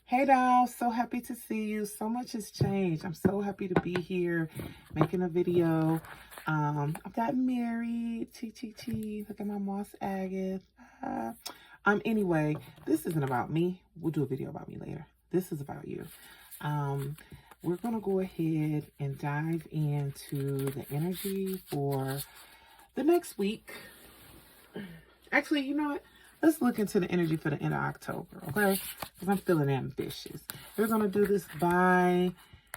Hey doll, so happy to see you. So much has changed. I'm so happy to be here making a video. I've gotten married. Look at my moss agate. Anyway, this isn't about me. We'll do a video about me later. This is about you. We're gonna go ahead and dive into the energy for the next week. Actually, you know what? Let's look into the energy for the end of October, okay? Because I'm feeling ambitious. We're going to do this by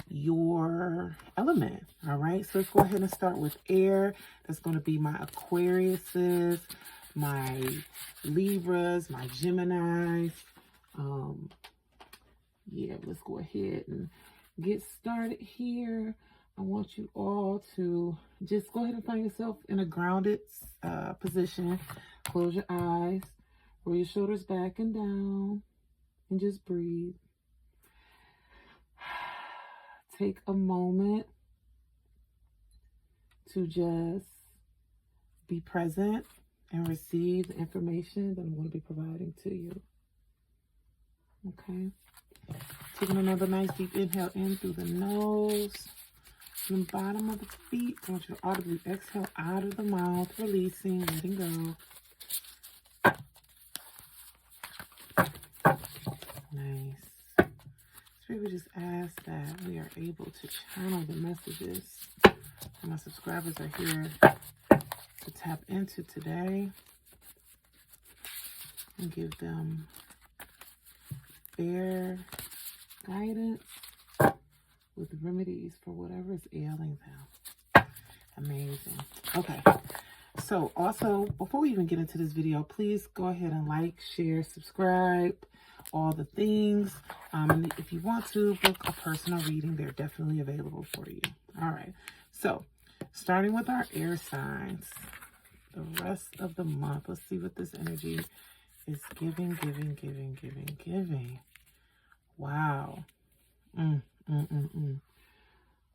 your element, all right? So let's go ahead and start with air. That's going to be my Aquariuses, my Libras, my Geminis. Yeah, let's go ahead and get started here. I want you all to just go ahead and find yourself in a grounded position. Close your eyes. Roll your shoulders back and down and just breathe. Take a moment to just be present and receive the information that I'm going to be providing to you. Okay. Taking another nice deep inhale in through the nose, from the bottom of the feet. I want you to audibly exhale out of the mouth, releasing, letting go. Nice. So we just ask that we are able to channel the messages that my subscribers are here to tap into today and give them fair guidance with remedies for whatever is ailing them. Amazing. Okay. So also, before we even get into this video, please go ahead and like, share, subscribe, all the things. And if you want to book a personal reading, they're definitely available for you. All right. So starting with our air signs, the rest of the month, let's see what this energy is giving. Wow.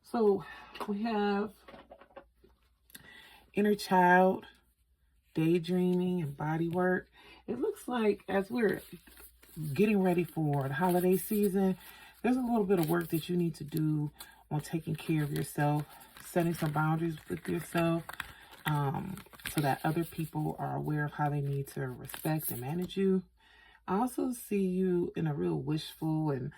So we have inner child, daydreaming, and body work. It looks like as we're getting ready for the holiday season, there's a little bit of work that you need to do on taking care of yourself, setting some boundaries with yourself, so that other people are aware of how they need to respect and manage you. I also see you in a real wishful and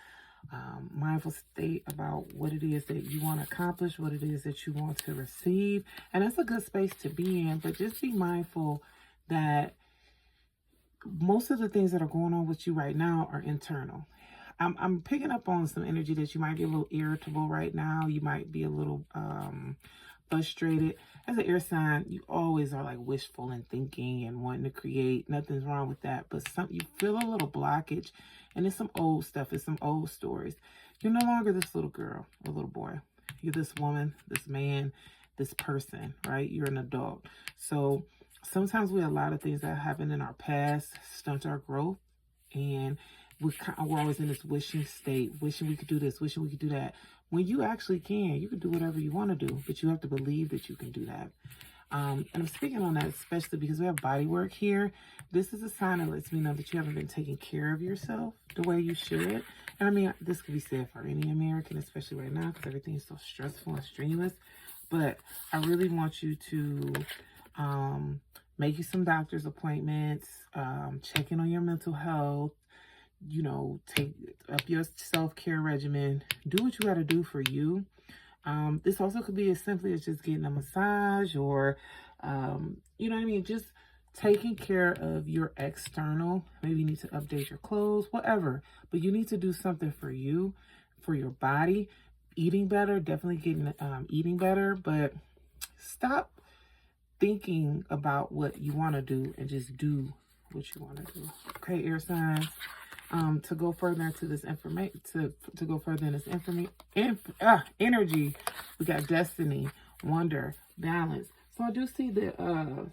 mindful state about what it is that you want to accomplish, what it is that you want to receive. And that's a good space to be in, but just be mindful that most of the things that are going on with you right now are internal. I'm picking up on some energy that you might be a little irritable right now. You might be a little frustrated. As an air sign, you always are like wishful and thinking and wanting to create. Nothing's wrong with that, but you feel a little blockage, and it's some old stuff. It's some old stories. You're no longer this little girl or little boy. You're this woman, this man, this person, right? You're an adult. So sometimes we have a lot of things that happen in our past stunt our growth, and we're always in this wishing state, wishing we could do this, wishing we could do that. When you actually can, you can do whatever you want to do, but you have to believe that you can do that. And I'm speaking on that especially because we have body work here. This is a sign that lets me know that you haven't been taking care of yourself the way you should. And I mean, this could be said for any American, especially right now, because everything is so stressful and strenuous. But I really want you to make you some doctor's appointments, check in on your mental health, you know, take up your self-care regimen. Do what you got to do for you. This also could be as simply as just getting a massage or, you know what I mean? Just taking care of your external. Maybe you need to update your clothes, whatever. But you need to do something for you, for your body. Eating better, definitely getting eating better. But stop thinking about what you want to do and just do what you want to do. Okay, air signs. To go further into this information, to go further in this energy, we got destiny, wonder, balance. So I do see the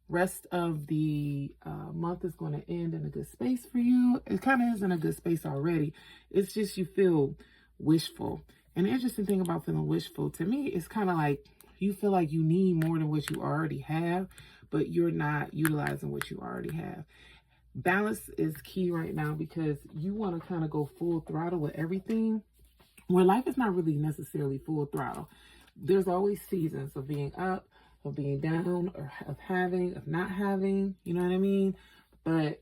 rest of the month is going to end in a good space for you. It kind of is in a good space already. It's just you feel wishful. And the interesting thing about feeling wishful, to me, it's kind of like you feel like you need more than what you already have, but you're not utilizing what you already have. balance is key right now because you want to kind of go full throttle with everything, where life is not really necessarily full throttle. There's always seasons of being up, of being down, or of having, of not having, you know what I mean? But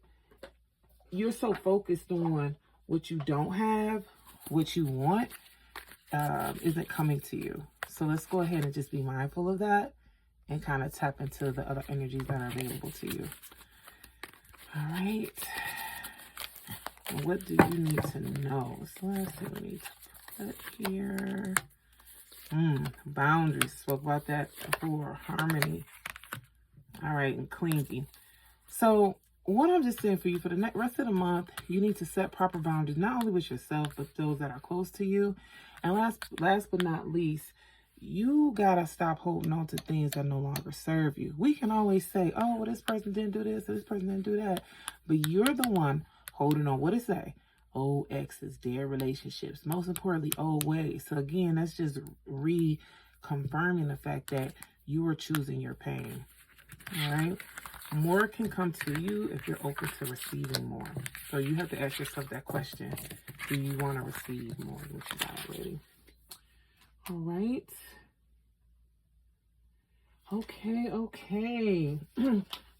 you're so focused on what you don't have, what you want, isn't coming to you. So let's go ahead and just be mindful of that and kind of tap into the other energies that are available to you. All right. And what do you need to know? So let's see what we need to put here. Boundaries. Spoke about that before. Harmony. All right. And clingy. So what I'm just saying for you, for the rest of the month, you need to set proper boundaries, not only with yourself, but those that are close to you. And last but not least, you gotta stop holding on to things that no longer serve you. We can always say, oh, well, this person didn't do this, or this person didn't do that. But you're the one holding on. What did it say? Old exes, dead relationships. Most importantly, old ways. So again, that's just reconfirming the fact that you are choosing your pain. All right? More can come to you if you're open to receiving more. So you have to ask yourself that question. Do you want to receive more than what you got already? All right. Okay.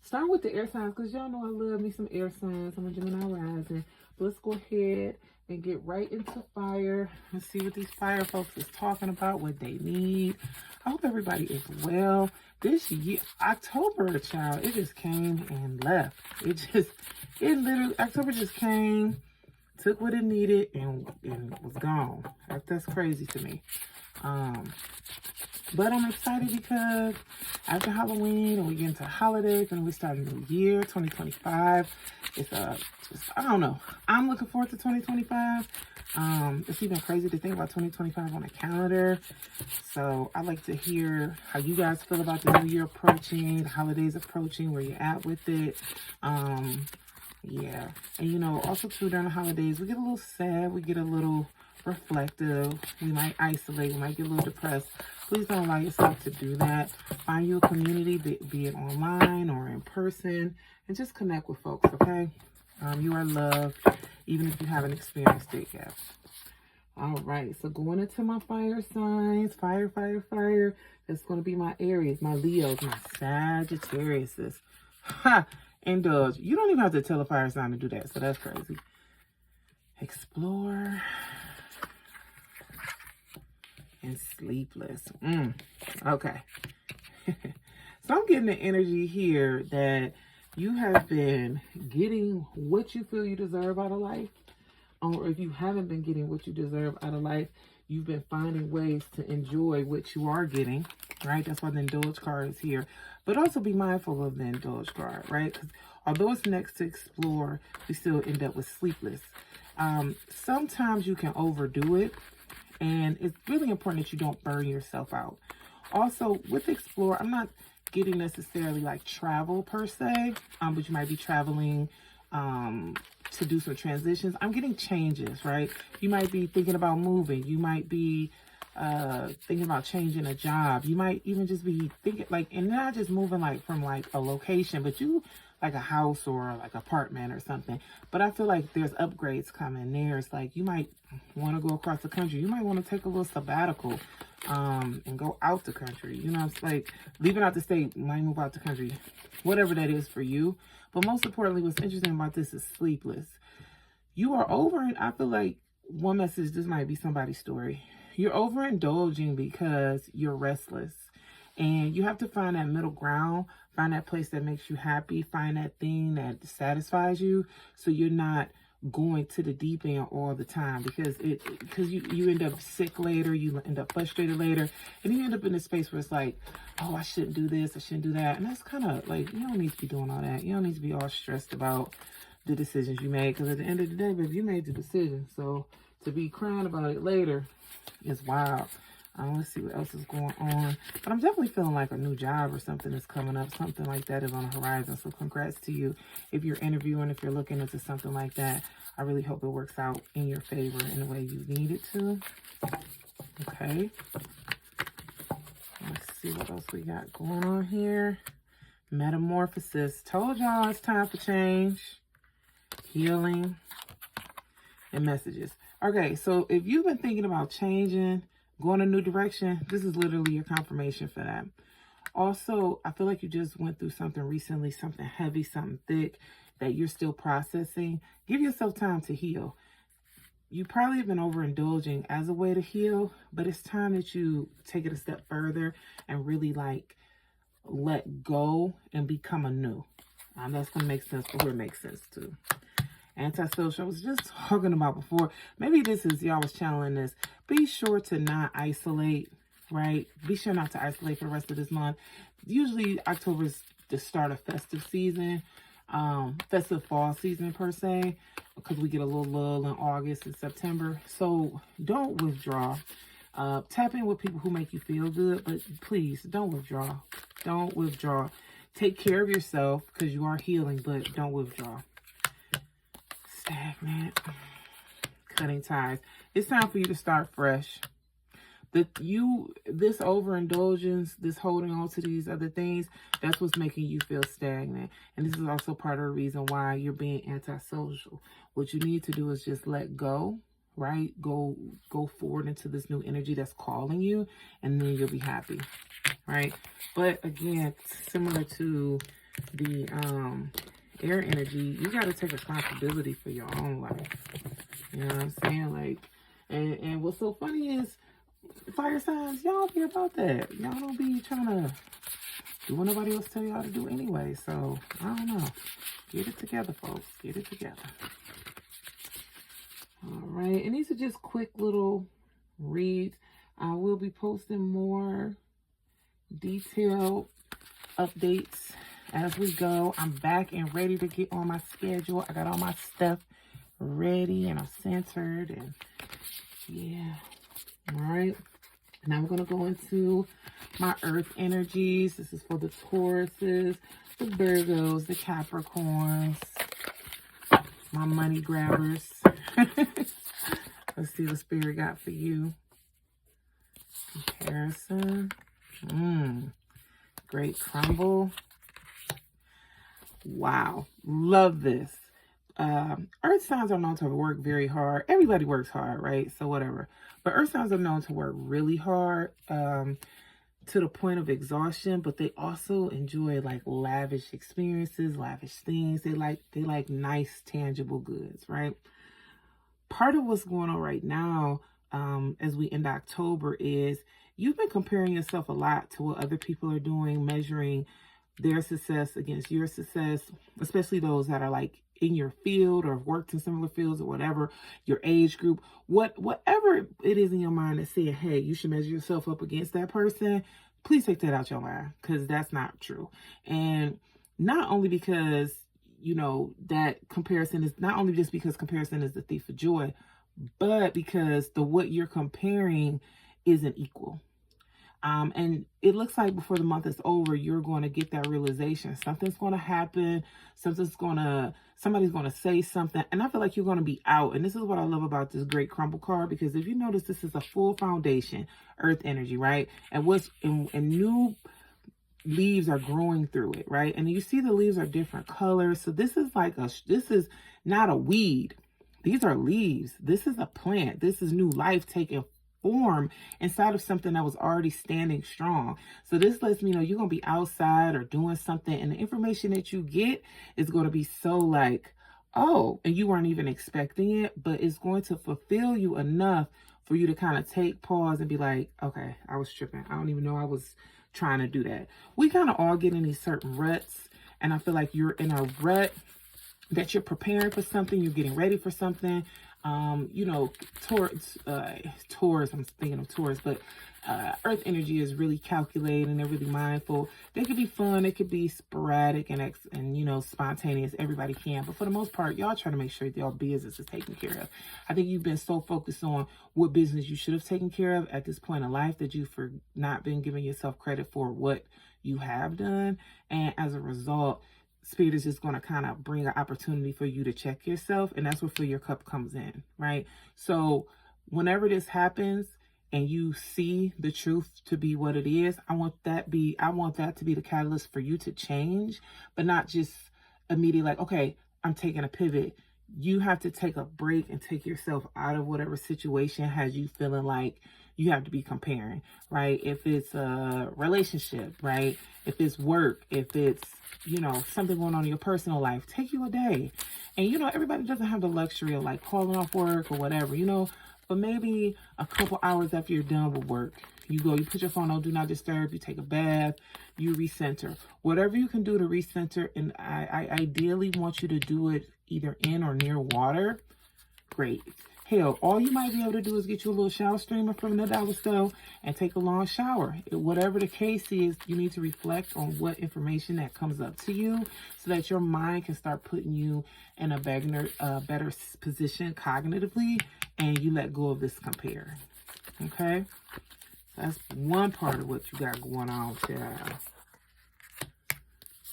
Start with the air signs, because y'all know I love me some air signs. I'm a Gemini rising. So let's go ahead and get right into fire. Let's see what these fire folks is talking about, what they need. I hope everybody is well. This year, October, child, it just came and left. October just came, took what it needed, and was gone. That's crazy to me. But I'm excited because after Halloween and we get into holidays and we start a new year, 2025. I don't know. I'm looking forward to 2025. It's even crazy to think about 2025 on a calendar. So I'd like to hear how you guys feel about the new year approaching, the holidays approaching, where you're at with it. Yeah. And, also too, during the holidays, we get a little sad. We get a little reflective. We might isolate. We might get a little depressed. Please don't allow yourself to do that. Find you a community, be it online or in person, and just connect with folks, okay? You are loved, even if you haven't experienced it yet. All right, so going into my fire signs, fire. That's going to be my Aries, my Leos, my Sagittariuses. Ha! Indulge. You don't even have to tell a fire sign to do that, so that's crazy. Explore. And sleepless. Okay. So I'm getting the energy here that you have been getting what you feel you deserve out of life. Or if you haven't been getting what you deserve out of life, you've been finding ways to enjoy what you are getting, right? That's why the indulge card is here. But also be mindful of the indulge card, right? Because although it's next to explore, we still end up with sleepless. Sometimes you can overdo it. And it's really important that you don't burn yourself out. Also, with explore, I'm not getting necessarily like travel per se, but you might be traveling to do some transitions. I'm getting changes, right? You might be thinking about moving. You might be thinking about changing a job. You might even just be thinking and not just moving from a location, but you like a house or like apartment or something. But I feel like there's upgrades coming. There's you might want to go across the country. You might want to take a little sabbatical and go out the country. It's leaving out the state, you might move out the country, whatever that is for you. But most importantly, what's interesting about this is sleepless. You are over, and I feel like one message, this might be somebody's story. You're overindulging because you're restless. And you have to find that middle ground, find that place that makes you happy, find that thing that satisfies you, so you're not going to the deep end all the time, because you end up sick later, you end up frustrated later, and you end up in a space where it's oh, I shouldn't do this, I shouldn't do that. And that's kind of you don't need to be doing all that. You don't need to be all stressed about the decisions you made, because at the end of the day, baby, you made the decision. So to be crying about it later is wild. Let's see what else is going on. But I'm definitely feeling like a new job or something is coming up. Something like that is on the horizon. So congrats to you if you're interviewing, if you're looking into something like that. I really hope it works out in your favor in the way you need it to. Okay. Let's see what else we got going on here. Metamorphosis. Told y'all it's time for change. healing, and messages. Okay, so if you've been thinking about changing, going a new direction, this is literally your confirmation for that. Also, I feel like you just went through something recently, something heavy, something thick that you're still processing. Give yourself time to heal. You probably have been overindulging as a way to heal, but it's time that you take it a step further and really like let go and become anew. That's going to make sense for who it makes sense to. Antisocial, I was just talking about before. Maybe this is, y'all was channeling this. Be sure to not isolate, right? Be sure not to isolate for the rest of this month. Usually October is the start of festive season, festive fall season per se, because we get a little lull in August and September. So don't withdraw. Tap in with people who make you feel good, but please don't withdraw. Don't withdraw. Take care of yourself because you are healing, but don't withdraw. Stagnant, cutting ties. It's time for you to start fresh. This overindulgence, this holding on to these other things, that's what's making you feel stagnant. And this is also part of the reason why you're being antisocial. What you need to do is just let go, right? Go forward into this new energy that's calling you, and then you'll be happy, right? But again, similar to the air energy, you got to take responsibility for your own life. You know what I'm saying? Like, and what's so funny is fire signs, y'all be about that. Y'all don't be trying to do what nobody else tell y'all to do anyway. So I don't know. Get it together, folks. Get it together. All right. And these are just quick little reads. I will be posting more detailed updates as we go. I'm back and ready to get on my schedule. I got all my stuff ready and I'm centered, and yeah. All right. Now we're going to go into my earth energies. This is for the Tauruses, the Virgos, the Capricorns, my money grabbers. Let's see what Spirit got for you. Comparison. Great crumble. Wow. Love this. Earth signs are known to work very hard. Everybody works hard, right? So whatever. But earth signs are known to work really hard to the point of exhaustion, but they also enjoy like lavish experiences, lavish things. They like nice, tangible goods, right? Part of what's going on right now as we end October is you've been comparing yourself a lot to what other people are doing, measuring their success against your success, especially those that are like in your field or have worked in similar fields or whatever, your age group, whatever it is in your mind that saying, hey, you should measure yourself up against that person. Please take that out your mind, because that's not true. And not only because, you know, that comparison is not only just because comparison is the thief of joy, but because what you're comparing isn't equal. And it looks like before the month is over, you're going to get that realization. Something's going to happen. Somebody's going to say something. And I feel like you're going to be out. And this is what I love about this great crumble card, because if you notice, this is a full foundation, earth energy, right? And new leaves are growing through it, right? And you see the leaves are different colors. So this is not a weed. These are leaves. This is a plant. This is new life taking form inside of something that was already standing strong. So this lets me know you're going to be outside or doing something, and the information that you get is going to be so like, oh, and you weren't even expecting it, but it's going to fulfill you enough for you to kind of take pause and be like, okay, I was tripping. I don't even know I was trying to do that. We kind of all get in these certain ruts, and I feel like you're in a rut that you're preparing for something, you're getting ready for something. You know, Taurus, I'm thinking of Taurus, but earth energy is really calculating, they're really mindful. They could be fun, it could be sporadic and you know, spontaneous. Everybody can, but for the most part, y'all try to make sure that y'all business is taken care of. I think you've been so focused on what business you should have taken care of at this point in life that you've not been giving yourself credit for what you have done, and as a result, Spirit is just going to kind of bring an opportunity for you to check yourself. And that's where Fill Your Cup comes in, right? So whenever this happens and you see the truth to be what it is, I want that to be the catalyst for you to change, but not just immediately like, okay, I'm taking a pivot. You have to take a break and take yourself out of whatever situation has you feeling like you have to be comparing, right? If it's a relationship, right? If it's work, if it's, something going on in your personal life, take you a day. And, everybody doesn't have the luxury of like calling off work or whatever, but maybe a couple hours after you're done with work, you put your phone on Do Not Disturb, you take a bath, you recenter. Whatever you can do to recenter, and I ideally want you to do it either in or near water. Great. Hell, all you might be able to do is get you a little shower streamer from the dollar store and take a long shower. Whatever the case is, you need to reflect on what information that comes up to you so that your mind can start putting you in a better position cognitively, and you let go of this compare. Okay? That's one part of what you got going on, child.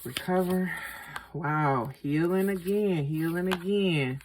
Recover. Wow. Healing again.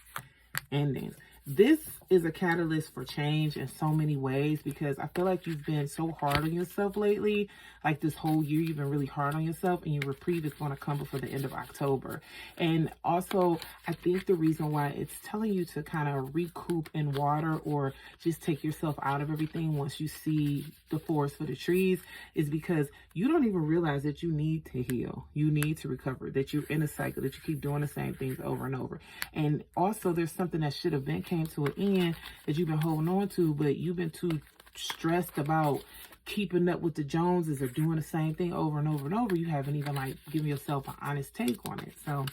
And then this is a catalyst for change in so many ways, because I feel like you've been so hard on yourself lately. Like this whole year, you've been really hard on yourself, and your reprieve is going to come before the end of October. And also, I think the reason why it's telling you to kind of recoup in water or just take yourself out of everything once you see the forest for the trees is because you don't even realize that you need to heal. You need to recover, that you're in a cycle, that you keep doing the same things over and over. And also, there's something that should have been came to an end that you've been holding on to, but you've been too stressed about keeping up with the Joneses or doing the same thing over and over and over. You haven't even like given yourself an honest take on it. So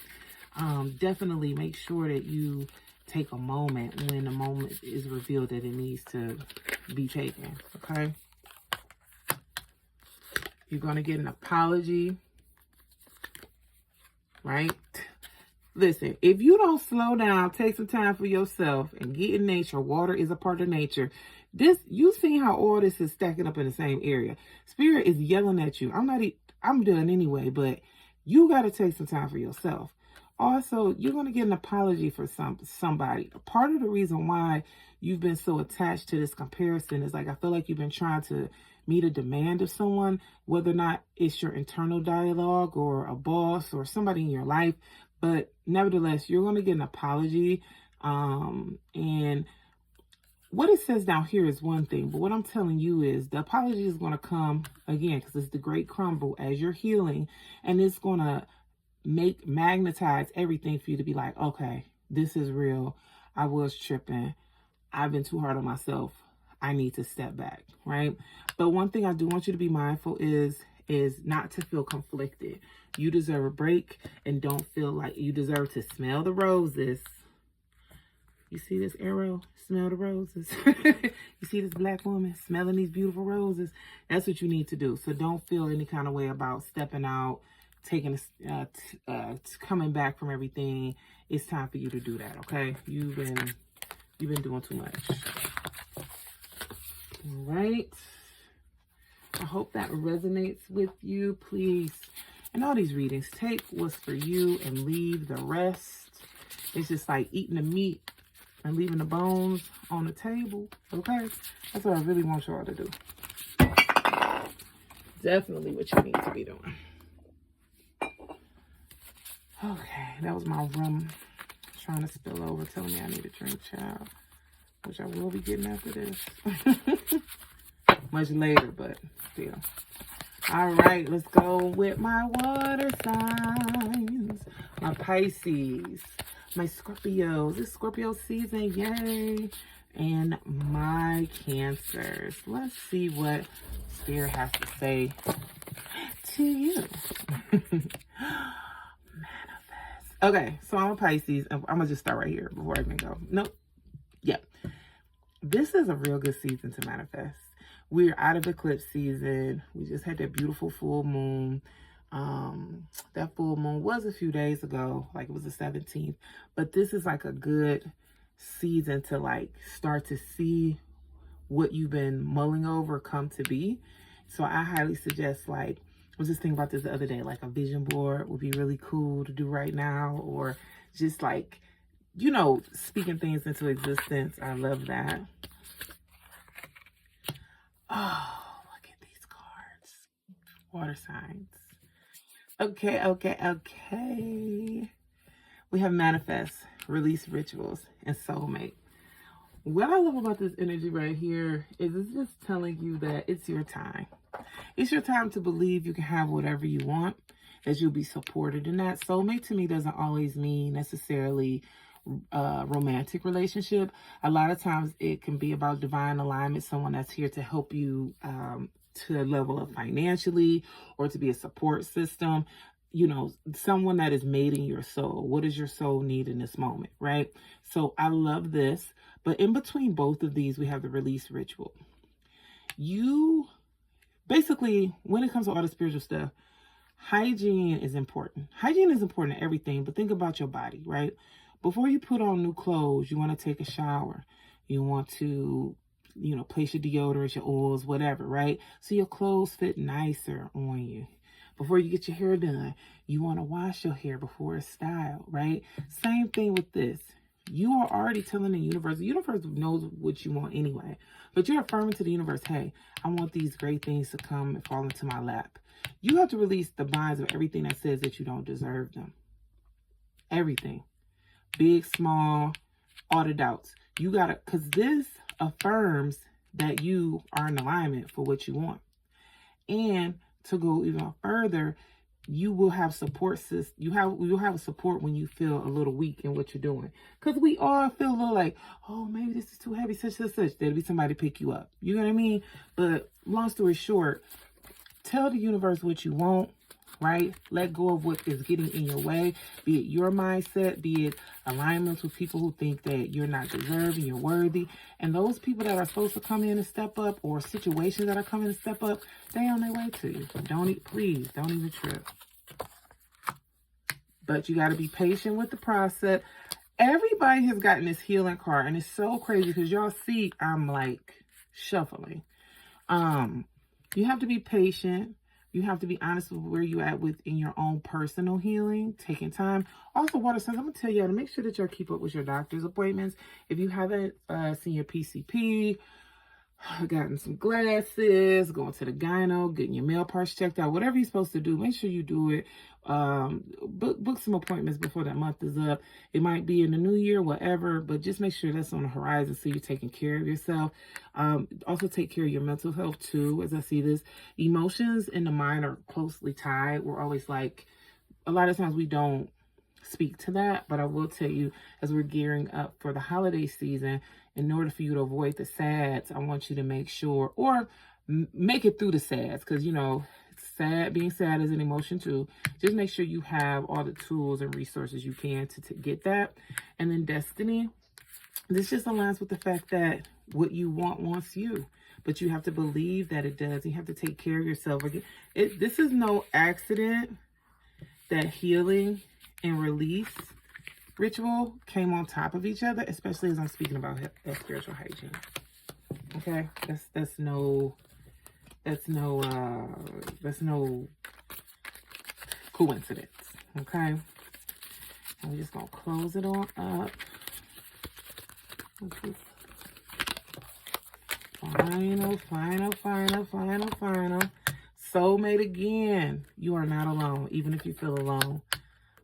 definitely make sure that you take a moment when the moment is revealed that it needs to be taken. Okay. You're going to get an apology, right? Listen, if you don't slow down, take some time for yourself and get in nature. Water is a part of nature. You see how all this is stacking up in the same area. Spirit is yelling at you. I'm done anyway, but you got to take some time for yourself. Also, you're going to get an apology for somebody. Part of the reason why you've been so attached to this comparison is like, I feel like you've been trying to meet a demand of someone, whether or not it's your internal dialogue or a boss or somebody in your life. But nevertheless, you're going to get an apology. And what it says down here is one thing, but what I'm telling you is the apology is going to come again, because it's the great crumble as you're healing, and it's going to magnetize everything for you to be like, okay, this is real. I was tripping. I've been too hard on myself. I need to step back, right? But one thing I do want you to be mindful is not to feel conflicted. You deserve a break, and don't feel like you deserve to smell the roses. You see this arrow? Smell the roses. You see this black woman smelling these beautiful roses? That's what you need to do. So don't feel any kind of way about stepping out, coming back from everything. It's time for you to do that, okay? You've been doing too much. All right. I hope that resonates with you. Please, in all these readings, take what's for you and leave the rest. It's just like eating the meat and leaving the bones on the table, okay? That's what I really want y'all to do. Definitely what you need to be doing. Okay, that was my rum trying to spill over, telling me I need a drink, child, which I will be getting after this. Much later, but still. All right, let's go with my water signs. My Pisces, my Scorpios. It's Scorpio season, yay. And my Cancers. Let's see what Spirit has to say to you. Manifest. Okay, so I'm a Pisces. I'm going to just start right here before I even go. Nope. Yep. This is a real good season to manifest. We're out of eclipse season. We just had that beautiful full moon. That full moon was a few days ago, like it was the 17th. But this is like a good season to like start to see what you've been mulling over come to be. So I highly suggest, like, I was just thinking about this the other day, like a vision board would be really cool to do right now, or just like, speaking things into existence. I love that. Oh, look at these cards. Water signs. Okay. We have manifest, release rituals, and soulmate. What I love about this energy right here is it's just telling you that it's your time. It's your time to believe you can have whatever you want, that you'll be supported in that. Soulmate to me doesn't always mean necessarily romantic relationship. A lot of times it can be about divine alignment, someone that's here to help you to level up financially or to be a support system. You know, someone that is mating your soul. What does your soul need in this moment, right? So I love this. But in between both of these, we have the release ritual. You basically, when it comes to all the spiritual stuff, hygiene is important. Hygiene is important in everything, but think about your body, right? Before you put on new clothes, you want to take a shower. You want to, you know, place your deodorant, your oils, whatever, right? So your clothes fit nicer on you. Before you get your hair done, you want to wash your hair before it's styled, right? Same thing with this. You are already telling the universe knows what you want anyway, but you're affirming to the universe, hey, I want these great things to come and fall into my lap. You have to release the binds of everything that says that you don't deserve them. Everything. Big, small, all the doubts. You gotta, because this affirms that you are in alignment for what you want. And to go even further, you will have support you'll have support when you feel a little weak in what you're doing. Because we all feel a little like, oh, maybe this is too heavy, such. There'll be somebody to pick you up. You know what I mean? But long story short, tell the universe what you want, right? Let go of what is getting in your way, be it your mindset, be it alignments with people who think that you're not deserving, you're worthy. And those people that are supposed to come in and step up, or situations that are coming to step up, they on their way to you. Please don't even trip. But you got to be patient with the process. Everybody has gotten this healing card, and it's so crazy because y'all see I'm like shuffling. You have to be patient. You have to be honest with where you at in your own personal healing, taking time. Also, water signs, I'm going to tell you to make sure that y'all keep up with your doctor's appointments. If you haven't seen your PCP, gotten some glasses, going to the gyno, getting your male parts checked out, whatever you're supposed to do, make sure you do it. Book some appointments before that month is up. It might be in the new year, whatever, but just make sure that's on the horizon so you're taking care of yourself. Also take care of your mental health too. As I see this, emotions and the mind are closely tied. We're always like, a lot of times we don't speak to that, but I will tell you, as we're gearing up for the holiday season, in order for you to avoid the sads, I want you to make sure, or make it through the sads, because, you know, being sad is an emotion too. Just make sure you have all the tools and resources you can to get that. And then destiny, this just aligns with the fact that what you want wants you, but you have to believe that it does. You have to take care of yourself. Again, this is no accident that healing and release ritual came on top of each other, especially as I'm speaking about spiritual hygiene. Okay, that's no coincidence. Okay, and we're just gonna close it on up. Final. Soulmate again. You are not alone, even if you feel alone.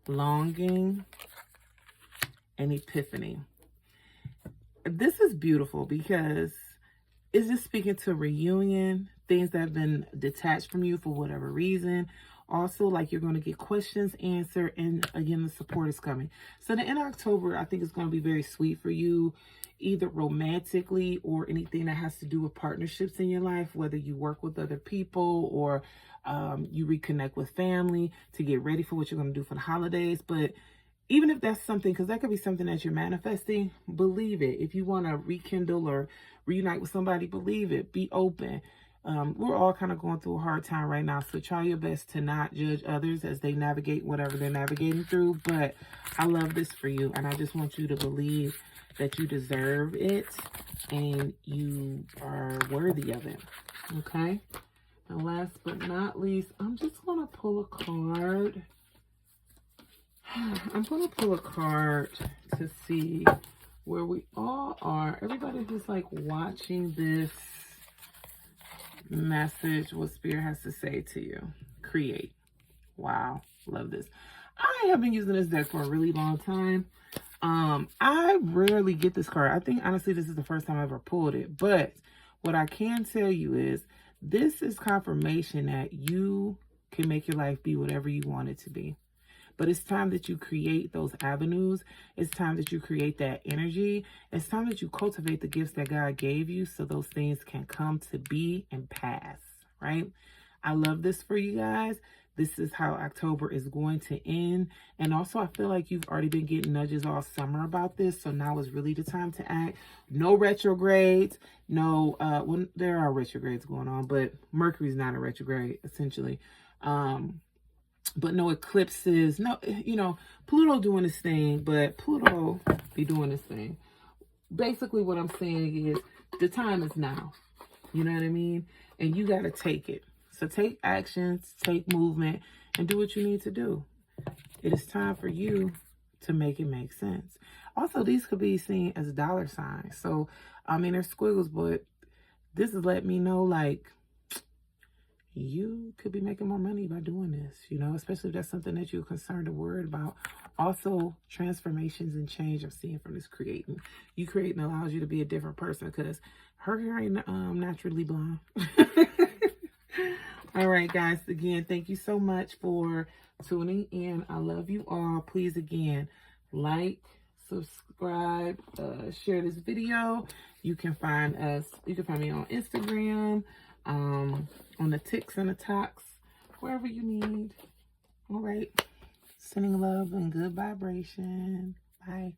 Longing and epiphany. This is beautiful because it's just speaking to reunion, things that have been detached from you for whatever reason. Also, like, you're going to get questions answered, and again, the support is coming. So the end of October, I think, is going to be very sweet for you, either romantically or anything that has to do with partnerships in your life, whether you work with other people or you reconnect with family to get ready for what you're going to do for the holidays. But even if that's something, because that could be something that you're manifesting, believe it. If you want to rekindle or reunite with somebody, believe it. Be open. We're all kind of going through a hard time right now, so try your best to not judge others as they navigate whatever they're navigating through. But I love this for you, and I just want you to believe that you deserve it and you are worthy of it. Okay? And last but not least, I'm just going to pull a card. I'm going to pull a card to see where we all are. Everybody who's like watching this message, what Spirit has to say to you. Create. Wow. Love this. I have been using this deck for a really long time. I rarely get this card. I think, honestly, this is the first time I ever pulled it. But what I can tell you is this is confirmation that you can make your life be whatever you want it to be. But it's time that you create those avenues. It's time that you create that energy. It's time that you cultivate the gifts that God gave you so those things can come to be and pass, right? I love this for you guys. This is how October is going to end. And also, I feel like you've already been getting nudges all summer about this. So now is really the time to act. No retrogrades. No, well, there are retrogrades going on, but Mercury's not a retrograde, essentially. But no eclipses. No, you know, Pluto doing this thing, but Pluto be doing this thing. Basically, what I'm saying is the time is now. You know what I mean? And you got to take it. So take actions, take movement, and do what you need to do. It is time for you to make it make sense. Also, these could be seen as dollar signs. So, I mean, they're squiggles, but this is letting me know, like, you could be making more money by doing this, you know, especially if that's something that you're concerned or worried about. Also, transformations and change I'm seeing from this creating. You creating allows you to be a different person because her hair ain't naturally blonde. All right, guys. Again, thank you so much for tuning in. I love you all. Please, again, like, subscribe, share this video. You can find us. You can find me on Instagram, on the ticks and the talks, wherever you need. All right. Sending love and good vibration. Bye.